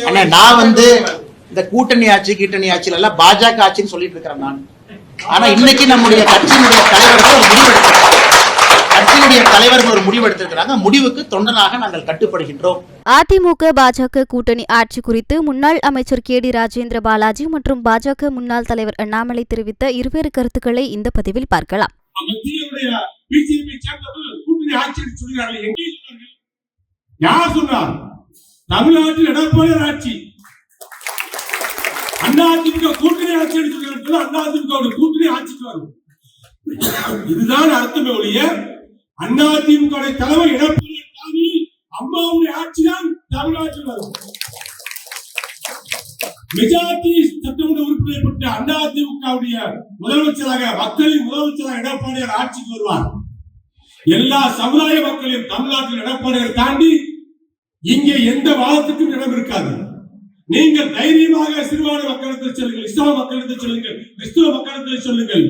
அண்ணா நான் வந்து இந்த கூட்டணி ஆட்சி கீட்டணி ஆட்சியில எல்லாம் பாஜக ஆட்சின்னு சொல்லிட்டு இருக்கிறேன் நான். ஆனா இன்னைக்கு நம்முடைய கட்சியினுடைய தலைவர்கள் ஒரு முடிவு எடுத்திருக்கிறாங்க. முடிவுக்கு தொண்டனாக நாங்கள் கட்டுப்படுகின்றோம். அதிமுக பாஜக கூட்டணி ஆட்சி குறித்து முன்னாள் அமைச்சர் கே டி ராஜேந்திர பாலாஜி மற்றும் பாஜக முன்னாள் தலைவர் அண்ணாமலை தெரிவித்த இருவேறு கருத்துக்களை இந்த பதிவில் பார்க்கலாம். தமிழ்நாட்டில் எடப்பாடியார் ஆட்சி அதிமுக கூட்டணி ஆட்சி அதிமுக கூட்டணி ஆட்சிக்கு வரும். இதுதான் அர்த்தமே ஒழிய அதிமுக தலைவர் எடப்பாடி அம்மாவுடைய ஆட்சி தான் தமிழ்நாட்டில் வரும். மெஜாரிட்டி சட்டமன்ற உறுப்பினர் பெற்ற அதிமுகவுடைய முதலமைச்சராக மக்களின் முதலமைச்சராக எடப்பாடியார் ஆட்சிக்கு வருவார். எல்லா சமுதாய மக்களையும் தமிழ்நாட்டில் எடப்பாடியார் தாண்டி இங்கே எந்த வாதத்துக்கும் இடம் இருக்காது. நீங்கள் தைரியமாக சிறுபான்மை மக்களிடத்தில் சொல்லுங்கள், இஸ்லாம் மக்களிடத்தில் சொல்லுங்கள், கிறிஸ்துவ மக்களிடத்தில் சொல்லுங்கள்,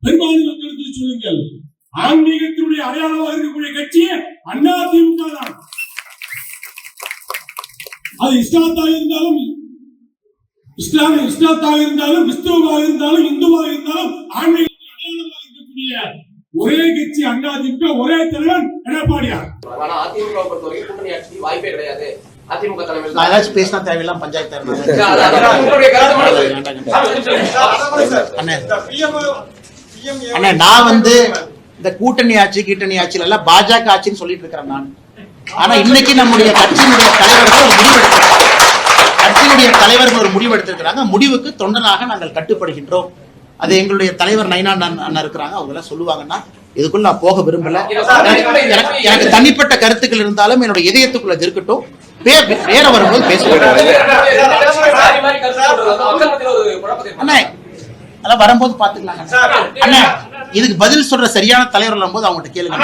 பெரும்பான்மை மக்களிடத்தில் சொல்லுங்கள். ஆன்மீகத்தினுடைய அடையாளமாக இருக்கக்கூடிய கட்சியே அதிமுக தான். அது இஸ்லாத்தாக இருந்தாலும் இஸ்லாத்தாக இருந்தாலும் கிறிஸ்துவமாக இருந்தாலும் இந்துவாக இருந்தாலும் ஆன்மீகத்தின் அடையாளமாக இருக்கக்கூடிய ஒரே கட்சி அதிமுக, ஒரே தலைவர் எடப்பாடியார். ஆனா அதிமுக பொறுத்தவரைக்கும் கூட்டணி ஆட்சி வாய்ப்பே கிடையாது. அதிமுக தலைவர் நான் ஏதாச்சும் பேசினா தேவையில்லாம் பஞ்சாயத்து அண்ணா நான் வந்து இந்த கூட்டணி ஆட்சி கீட்டணி ஆட்சியில எல்லாம் பாஜக ஆட்சின்னு சொல்லிட்டு இருக்கிறேன் நான். ஆனா இன்னைக்கு நம்முடைய கட்சியினுடைய தலைவர்கள் ஒரு முடிவு எடுத்திருக்கிறாங்க. முடிவுக்கு தொண்டனாக நாங்கள் கட்டுப்படுகின்றோம். அது எங்களுடைய தலைவர் நைனா அண்ணா இருக்கிறாங்க, அவங்க எல்லாம் சொல்லுவாங்கன்னா இதுக்குள்ள நான் போக விரும்பல. எனக்கு தனிப்பட்ட கருத்துக்கள் இருந்தாலும் என்னுடைய இதயத்துக்குள்ள இருக்கட்டும். வேற வரும்போது பேசுவோம். அண்ணா அதெல்லாம் வரும்போது பாத்துக்கலாம். அண்ணா இதுக்கு பதில் சொல்ற சரியான தலைவர் வரும்போது அவங்ககிட்ட கேளுங்க.